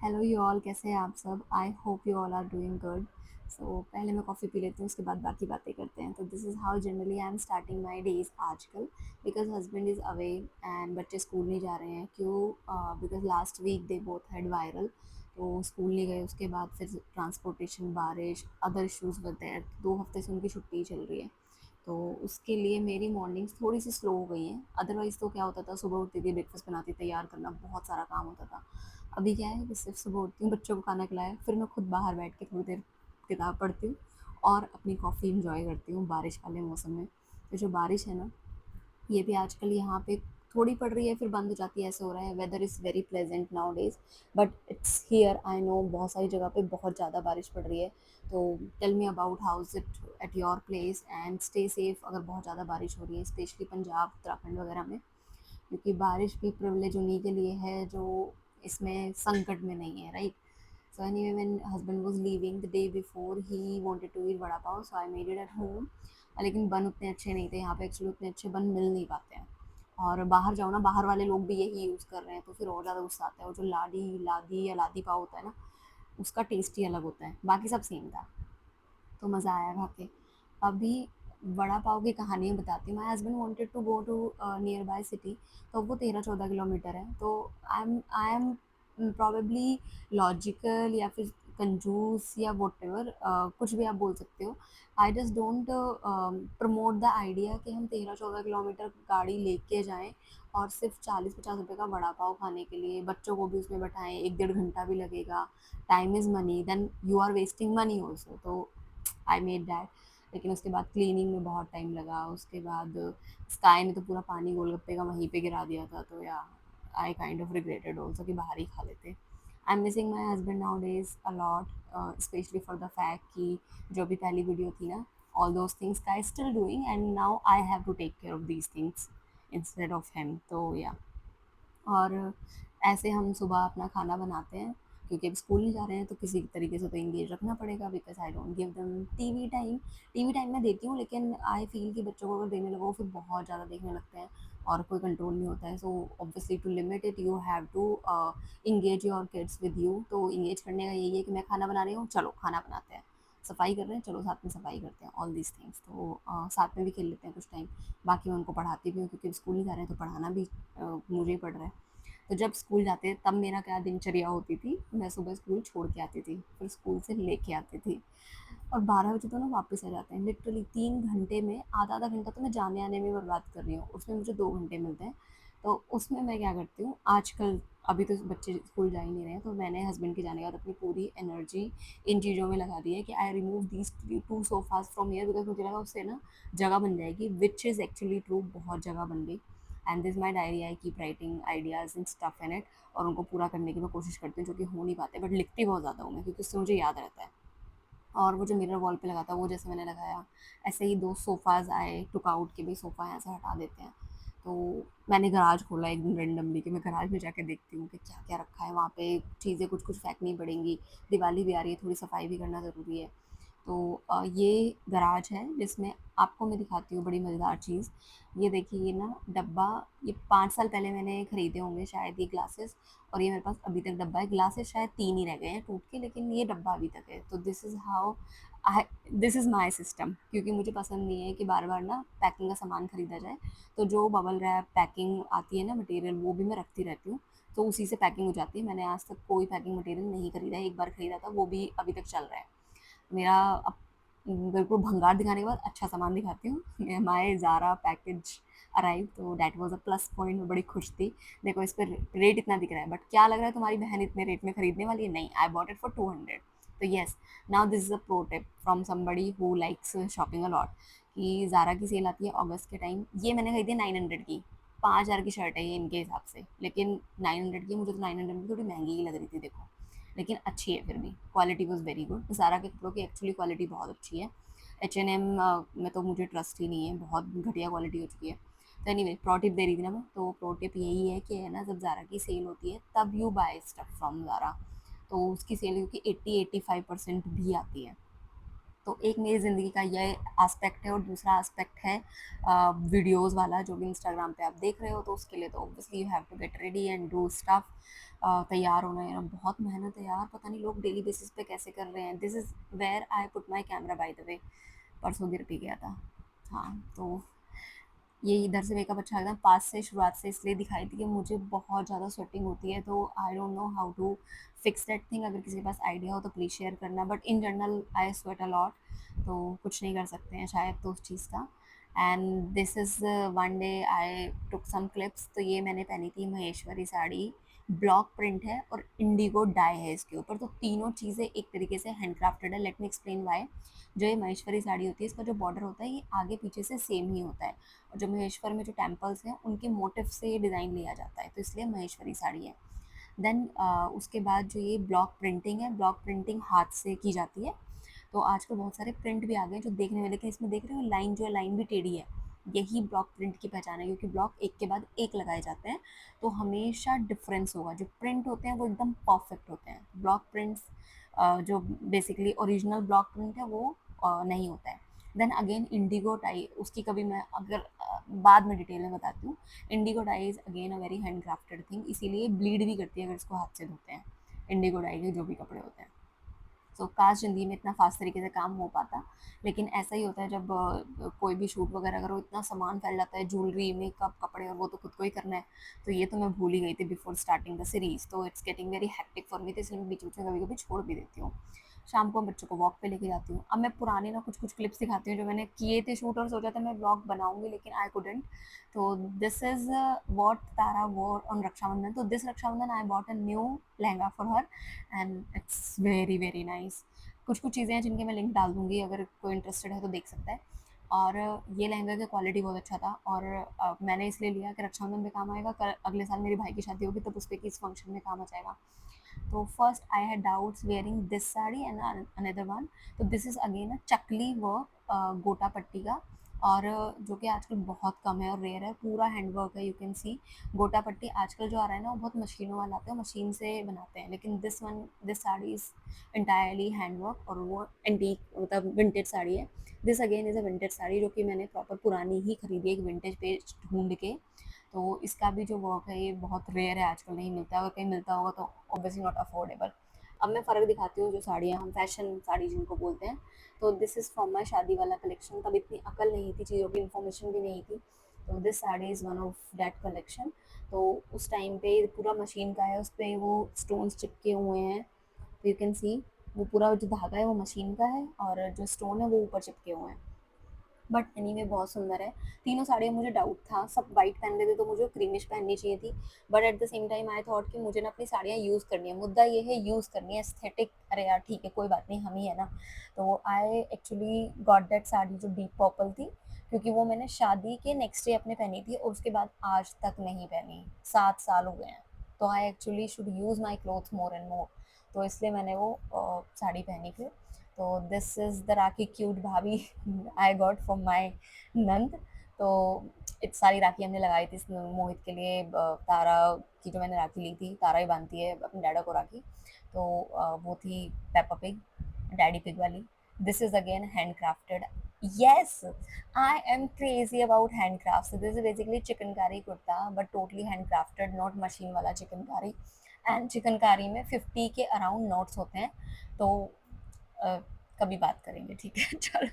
Hello you all, कैसे हैं आप सब? I hope you all are doing good. So पहले मैं कॉफ़ी पी लेती हूँ, उसके बाद बाकी बातें करते हैं। तो this is how generally I am starting my days आजकल, because husband is away and बच्चे स्कूल नहीं जा रहे हैं। क्यों? Because last week they both had viral, तो स्कूल नहीं गए। उसके बाद फिर ट्रांसपोर्टेशन, बारिश, अदर इश्यूज़ विद दैट, 2 हफ्ते से उनकी छुट्टी चल रही है। तो उसके लिए मेरी मॉर्निंग्स थोड़ी सी स्लो हो गई हैं। अदरवाइज़ तो क्या होता था, सुबह उठती थी, ब्रेकफास्ट बनाती, तैयार करना, बहुत सारा काम होता था। अभी क्या है कि सिर्फ सुबह उठती हूँ, बच्चों को खाना खिलाया, फिर मैं खुद बाहर बैठ के थोड़ी देर किताब पढ़ती हूँ और अपनी कॉफ़ी इंजॉय करती हूँ बारिश वाले मौसम में। तो जो बारिश है ना, ये भी आजकल यहाँ पे थोड़ी पड़ रही है, फिर बंद हो जाती है, ऐसे हो रहा है। Weather is very pleasant now days, but it's here, I know बहुत सारी जगह पे बहुत ज़्यादा बारिश पड़ रही है। तो tell me about how's it at your place and stay safe अगर बहुत ज़्यादा बारिश हो रही है, स्पेशली पंजाब, उत्तराखंड वगैरह में। क्योंकि बारिश भी प्रिविलेज उन्हीं के लिए है जो इसमें संकट में नहीं है, right? So anyway, when husband was leaving the day before, he wanted to eat vada pav, so I made it at home. लेकिन बन उतने अच्छे नहीं थे यहाँ पे, एक्चुअली उतने अच्छे बन मिल नहीं पाते हैं। और बाहर जाओ ना, बाहर वाले लोग भी यही यूज़ कर रहे हैं, तो फिर और ज़्यादा गुस्सा आता है। वो जो लादी लादी या लादी पाव होता है ना, उसका टेस्ट ही अलग होता है। बाकी सब सेम था, तो मज़ा आया खा के। अभी वड़ा पाव की कहानी मैं बताती हूँ। My husband wanted to go to nearby city, तो वो 13-14 किलोमीटर है। तो आई एम प्रॉबेबली लॉजिकल या फिर कंजूस या वट एवर, कुछ भी आप बोल सकते हो। I just don't promote the idea कि हम 13-14 किलोमीटर गाड़ी लेके जाएं और सिर्फ 40-50 रुपये का वड़ा पाव खाने के लिए बच्चों को भी उसमें बैठाएं, 1-1.5 घंटा भी लगेगा। Time is money, then you are wasting money also. तो आई मेड दैट। लेकिन उसके बाद क्लीनिंग में बहुत टाइम लगा। उसके बाद स्काई ने तो पूरा पानी गोलगप्पे का वहीं पे गिरा दिया था, तो yeah I kind of regretted also कि बाहर ही खा लेते। I am missing my husband now days a lot, especially for the fact कि जो अभी पहली वीडियो थी ना, ऑल दोज थिंग्स का still doing and now I have to take care of these things instead of him. तो yeah, और ऐसे हम सुबह अपना खाना बनाते हैं, क्योंकि अब स्कूल नहीं जा रहे हैं तो किसी तरीके से तो इंगेज रखना पड़ेगा, because I don't give them TV time. TV time मैं देती हूँ, लेकिन आई फील कि बच्चों को अगर देने लगो फिर बहुत ज़्यादा देखने लगते हैं और कोई कंट्रोल नहीं होता है। So obviously to limit it you have to engage your kids with you. तो इंगेज करने का यही है कि मैं खाना बना रही हूँ, चलो खाना बनाते हैं। सफाई कर रहे हैं, चलो साथ में सफाई करते हैं, ऑल दीज थिंग्स। तो साथ में भी खेल लेते हैं कुछ टाइम। बाकी मैं उनको पढ़ाती भी हूँ, क्योंकि स्कूल नहीं जा रहे हैं तो पढ़ाना भी मुझे ही पड़ रहा है। तो जब स्कूल जाते हैं तब मेरा क्या दिनचर्या होती थी, मैं सुबह स्कूल छोड़ के आती थी, फिर स्कूल से लेके आती थी, और 12 बजे तो ना वापस आ जाते हैं। लिटरली 3 घंटे में आधा आधा घंटा तो मैं जाने आने में बर्बाद कर रही हूँ, उसमें मुझे 2 घंटे मिलते हैं। तो उसमें मैं क्या करती हूँ आजकल, अभी तो बच्चे स्कूल जा ही नहीं रहे हैं, तो मैंने हस्बैंड के जाने के बाद अपनी पूरी एनर्जी इन चीज़ों में लगा दी है कि I remove these 2 sofas from here, because मुझे लगा उससे ना जगह बन जाएगी, विच इज़ एक्चुअली ट्रू, बहुत जगह बन गई। And this my diary, I keep writing ideas and stuff in it, और उनको पूरा करने की मैं कोशिश करती हूँ, जो कि हो नहीं पाते, बट लिखती बहुत ज़्यादा हूँ मैं, क्योंकि उससे मुझे याद रहता है। और वो जो मिरर वॉल पे लगा था, वो जैसे मैंने लगाया, ऐसे ही 2 सोफ़ाज़ आए, टुक आउट के भी सोफ़ा यहाँ से हटा देते हैं। तो मैंने गराज खोला एक दिन रेंडमली, कि मैं गराज में जाके देखती हूँ कि क्या क्या रखा है वहाँ पे। चीज़ें कुछ कुछ फेंकनी पड़ेंगी, दिवाली भी आ रही है, थोड़ी सफाई भी करना ज़रूरी है। तो ये गराज है जिसमें आपको मैं दिखाती हूँ बड़ी मज़ेदार चीज़। ये देखिए, ये ना डब्बा, ये 5 साल पहले मैंने ख़रीदे होंगे शायद ये ग्लासेस, और ये मेरे पास अभी तक डब्बा है। ग्लासेस शायद 3 ही रह गए हैं टूट के, लेकिन ये डब्बा अभी तक है। तो this is how I, this is my system, क्योंकि मुझे पसंद नहीं है कि बार बार ना पैकिंग का सामान ख़रीदा जाए। तो जो बबल रैप पैकिंग आती है ना मटेरियल, वो भी मैं रखती रहती हूँ, तो उसी से पैकिंग हो जाती है। मैंने आज तक कोई पैकिंग मटेरियल नहीं खरीदा है, एक बार ख़रीदा था, वो भी अभी तक चल रहा है मेरा। अब बिल्कुल भंगार दिखाने के बाद अच्छा सामान दिखाती हूँ। माय ज़ारा पैकेज अराइव, तो that was a plus point, मैं बड़ी खुश थी। देखो इस पर रेट इतना दिख रहा है, बट क्या लग रहा है तुम्हारी बहन इतने रेट में खरीदने वाली है? नहीं, आई बॉट इट फॉर 200। तो yes, now this is a pro tip from somebody who likes shopping a lot, कि ज़ारा की सेल आती है अगस्त के टाइम। ये मैंने खरीदी है 900 की, 5,000 की शर्ट है ये इनके हिसाब से, लेकिन 900 की। मुझे तो 900 में थोड़ी महंगी ही लग रही थी, देखो, लेकिन अच्छी है फिर भी। Quality was very good. Zara के कपड़ों की एक्चुअली क्वालिटी बहुत अच्छी है। H&M में तो मुझे ट्रस्ट ही नहीं है, बहुत घटिया क्वालिटी हो चुकी है। तो एनीवे, प्रो टिप दे रही थी ना मैं, तो प्रो टिप यही है कि है ना, जब ज़ारा की सेल होती है तब you buy stuff from Zara. तो उसकी सेल क्योंकि 80-85% भी आती है, तो एक मेरी ज़िंदगी का ये एस्पेक्ट है और दूसरा एस्पेक्ट है वीडियोस वाला, जो भी इंस्टाग्राम पे आप देख रहे हो। तो उसके लिए तो obviously you have to get ready and do stuff. तैयार होना यार बहुत मेहनत है यार, पता नहीं लोग डेली बेसिस पे कैसे कर रहे हैं। This is where I put my camera by the way. परसों गिर भी गया था। हाँ, तो ये इधर से मेकअप अच्छा एकदम पास से शुरुआत से इसलिए दिखाई थी कि मुझे बहुत ज़्यादा स्वेटिंग होती है, तो I don't know how to fix that thing. अगर किसी के पास आइडिया हो तो प्लीज़ शेयर करना, but in general I sweat a lot, तो कुछ नहीं कर सकते हैं शायद तो उस चीज़ का। And this is one day I took some clips. तो ये मैंने पहनी थी महेश्वरी साड़ी, ब्लॉक प्रिंट है और इंडिगो डाई है इसके ऊपर। तो तीनों चीज़ें एक तरीके से हैंड क्राफ्टेड है। Let me explain why. जो ये महेश्वरी साड़ी होती है, इसका जो बॉर्डर होता है ये आगे पीछे से सेम ही होता है, और जो महेश्वर में जो टेम्पल्स हैं उनके मोटिव से ये डिज़ाइन लिया जाता है, तो इसलिए महेश्वरी साड़ी है। देन उसके बाद जो ये ब्लॉक प्रिंटिंग है, ब्लॉक प्रिंटिंग हाथ से की जाती है। तो आजकल बहुत सारे प्रिंट भी आ गए हैं जो देखने में, लेकिन इसमें देख रहे हो लाइन जो है, लाइन भी टेढ़ी है। यही ब्लॉक प्रिंट की पहचान है, क्योंकि ब्लॉक एक के बाद एक लगाए जाते हैं, तो हमेशा डिफरेंस होगा। जो प्रिंट होते हैं वो एकदम परफेक्ट होते हैं। ब्लॉक प्रिंट्स जो बेसिकली ओरिजिनल ब्लॉक प्रिंट है वो नहीं होता है। देन अगेन इंडिगो टाई, उसकी कभी मैं अगर बाद में डिटेल में बताती हूँ। Indigo die is again a very hand crafted thing, इसीलिए ब्लीड भी करती है अगर इसको हाथ से धोते हैं, इंडिगो डाई के जो भी कपड़े होते हैं। सो काश ज़िंदगी में इतना फास्ट तरीके से काम हो पाता, लेकिन ऐसा ही होता है जब कोई भी शूट वगैरह करो, इतना सामान फैल जाता है, ज्वेलरी, मेकअप, कपड़े, और वो तो खुद को ही करना है। तो ये तो मैं भूल ही गई थी बिफोर स्टार्टिंग द सीरीज़, तो it's getting very hectic for me, तो इसलिए मैं बीच-बीच में कभी-कभी छोड़ भी देती हूँ। शाम को बच्चों को वॉक पे लेके जाती हूँ। अब मैं पुराने ना कुछ-कुछ क्लिप्स दिखाती हूँ जो मैंने किए थे शूट, और सोचा था मैं व्लॉग बनाऊँगी, लेकिन आई कुडन्ट। तो this is what Tara wore on Rakshabandhan. तो this Rakshabandhan I bought a new lehenga for her and it's very very nice. कुछ कुछ चीज़ें हैं जिनके मैं लिंक डाल दूँगी, अगर कोई इंटरेस्टेड है तो देख सकता है। और ये लहंगा का क्वालिटी बहुत अच्छा था, और मैंने इसलिए लिया कि रक्षाबंधन में काम आएगा, अगले साल मेरे भाई की शादी होगी तब उस पे किस फंक्शन में काम आ जाएगा। तो first I had doubts wearing this sari and another one. तो दिस इज़ अगेन अ चकली वर्क गोटा पट्टी का, और जो कि आजकल बहुत कम है और रेयर है, पूरा हैंड वर्क है। यू कैन सी गोटा पट्टी आजकल जो आ रहा है ना वो बहुत मशीनों वाला आता है, मशीन से बनाते हैं, लेकिन this sari is entirely hand work, और वो एंटीक मतलब विंटेज साड़ी है। This again is a vintage sari, जो कि मैंने प्रॉपर पुरानी ही खरीदी है एक विंटेज पेज ढूंढ के। तो इसका भी जो वर्क है ये बहुत रेयर है, आजकल नहीं मिलता है, अगर कहीं मिलता होगा तो ऑब्वियसली नॉट अफोर्डेबल। अब मैं फ़र्क दिखाती हूँ, जो साड़ियाँ हम फैशन साड़ी जिनको बोलते हैं। तो दिस इज़ फ्रॉम माई शादी वाला कलेक्शन, तब इतनी अकल नहीं थी, चीज़ों की इन्फॉर्मेशन भी नहीं थी। तो this sari is one of that collection. तो उस टाइम पे पूरा मशीन का है, उस पर वो स्टोन्स चिपके हुए हैं, तो यू कैन सी वो पूरा जो धागा है वो मशीन का है, और जो स्टोन है वो ऊपर चिपके हुए हैं। बट एनीवे बहुत सुंदर है। तीनों साड़ियाँ, मुझे डाउट था, सब वाइट पहन रहे थे तो मुझे क्रीमिश पहननी चाहिए थी, but at the same time I thought कि मुझे ना अपनी साड़ियाँ यूज़ करनी है। मुद्दा ये है यूज़ करनी है, एस्थेटिक, अरे यार ठीक है कोई बात नहीं, हम ही है ना। तो I actually got that sari जो डीप पर्पल थी, क्योंकि वो मैंने शादी के नेक्स्ट डे अपने पहनी थी, और उसके बाद आज तक नहीं पहनी, 7 साल हो गए हैं। तो I actually should use my clothes more and more, तो इसलिए मैंने वो साड़ी पहनी फिर। तो this is the rakhi cute भाभी आई गॉट फ्रॉम माई नंद। तो इतनी सारी राखी हमने लगाई थी मोहित के लिए। तारा की जो मैंने राखी ली थी, तारा ही बांधती है अपने डैडा को राखी, तो वो थी पेपा पिग, डैडी पिग वाली। This is again hand crafted. Yes, I am crazy about hand craft. This is basically chikankari kurta, but totally hand crafted, not machine वाला चिकनकारी। एंड चिकनकारी में 50 के अराउंड नोट्स होते हैं। तो अ, कभी बात करेंगे, ठीक है चलो।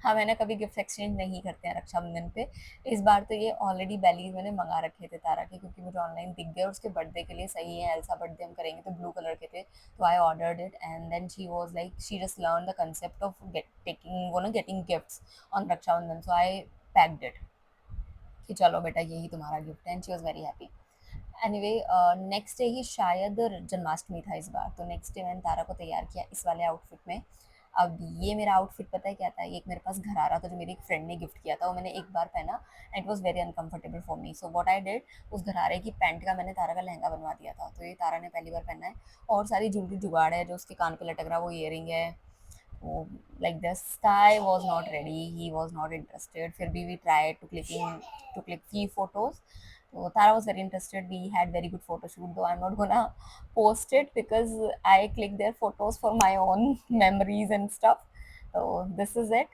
हाँ, मैंने कभी गिफ्ट एक्सचेंज नहीं करते हैं रक्षाबंधन पे। इस बार तो ये ऑलरेडी बेलीज मैंने मंगा रखे थे तारा के, क्योंकि मुझे ऑनलाइन दिख गया और उसके बर्थडे के लिए सही है, एल्सा बर्थडे हम करेंगे तो ब्लू कलर के थे। तो I ordered it and then she was like she just learn the concept of getting gifts on Rakshabandhan, so I packed it कि चलो बेटा यही तुम्हारा गिफ्ट है, and she was very happy. Anyway next day ही शायद जन्माष्टमी था इस बार, तो नेक्स्ट डे मैंने तारा को तैयार किया इस वाले आउटफिट में। अब ये मेरा आउटफिट पता है क्या था, ये एक मेरे पास घर आ रहा था जो मेरी एक फ्रेंड ने गिफ्ट किया था, वो मैंने एक बार पहना and it was very uncomfortable for me. So what I did, उस घरारे की पैंट का मैंने तारा का लहंगा बनवा दिया था, तो ये तारा ने पहली बार पहना है। और सारी ज्वेलरी जुगाड़ है, जो उसके कान पे लटक रहा है वो ईयरिंग है। वो like the sky was not ready, he was not interested, फिर भी we try to click few photos. So Tara was very interested. We had very good photo shoot, though I'm not gonna post it because I click their photos for my own memories and stuff. तो this is it.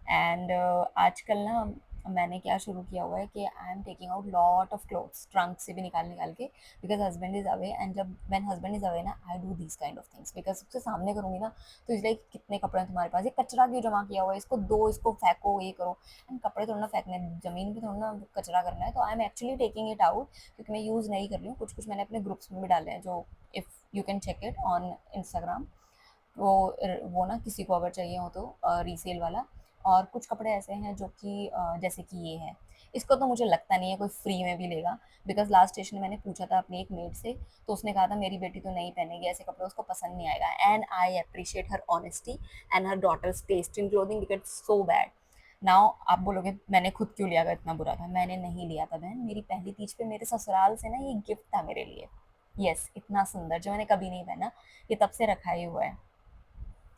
And आजकल ना मैंने क्या शुरू किया हुआ है कि I am taking out lot of clothes trunk से भी निकाल निकाल के, because husband is away, and जब व्हेन हस्बैंड इज़ अवे ना I do this kind of things, because सबसे सामने करूँगी ना तो इज़ लाइक कितने कपड़े हैं तुम्हारे पास, ये कचरा क्यों जमा किया हुआ है, इसको दो, इसको फेंको, ये करो। एंड कपड़े थोड़ा ना फेंकने, ज़मीन पे थोड़ा ना कचरा करना है, तो I am actually taking it out, क्योंकि मैं यूज़ नहीं कर रही हूँ। कुछ कुछ मैंने अपने ग्रुप्स में भी डाले हैं, जो if you can check it on Instagram. वो ना किसी को अगर चाहिए हो तो रीसेल वाला। और कुछ कपड़े ऐसे हैं जो कि जैसे कि ये है, इसको तो मुझे लगता नहीं है कोई फ्री में भी लेगा, बिकॉज लास्ट स्टेशन में मैंने पूछा था अपनी एक मेड से, तो उसने कहा था मेरी बेटी तो नहीं पहनेगी ऐसे कपड़े, उसको पसंद नहीं आएगा। And I appreciate her honesty and her daughter's taste in clothing, because so bad. Now आप बोलोगे मैंने खुद क्यों लिया था, इतना बुरा था। मैंने नहीं लिया था बहन, मेरी पहली तीज पे मेरे ससुराल से ना ये गिफ्ट था मेरे लिए। यस, इतना सुंदर जो मैंने कभी नहीं पहना, ये तब से रखा ही हुआ है।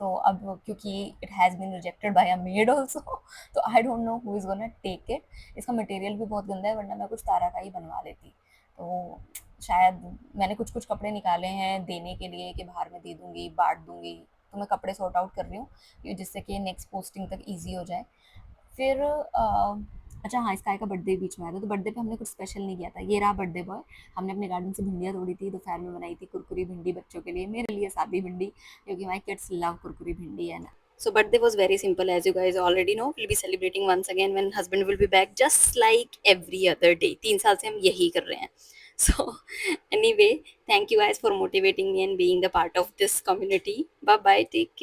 तो अब क्योंकि it has been rejected by a maid also, तो I don't know who is gonna take it. इसका मटेरियल भी बहुत गंदा है, वरना मैं कुछ तारा का ही बनवा लेती। तो शायद मैंने कुछ कुछ कपड़े निकाले हैं देने के लिए कि बाहर में दे दूंगी, बांट दूंगी। तो मैं कपड़े सॉर्ट आउट कर रही हूँ जिससे कि नेक्स्ट पोस्टिंग तक ईजी हो जाए। फिर अच्छा हाँ, स्काई का बर्थडे बीच में आया था, तो बर्थडे पे हमने कुछ स्पेशल नहीं किया था। ये रहा बर्थडे बॉय। हमने अपने गार्डन से भिंडियाँ तोड़ी थी, दोपहर में बनाई थी कुरकुरी भिंडी बच्चों के लिए, मेरे लिए सादी भिंडी, क्योंकि माई किड्स लव कुरकुरी भिंडी है ना। So birthday was very simple, as you guys already know. We'll be celebrating once again when husband will be back, just like every other day. 3 साल से हम यही कर रहे हैं। So anyway, thank you guys for motivating me and being the part of this community. Bye bye, take care.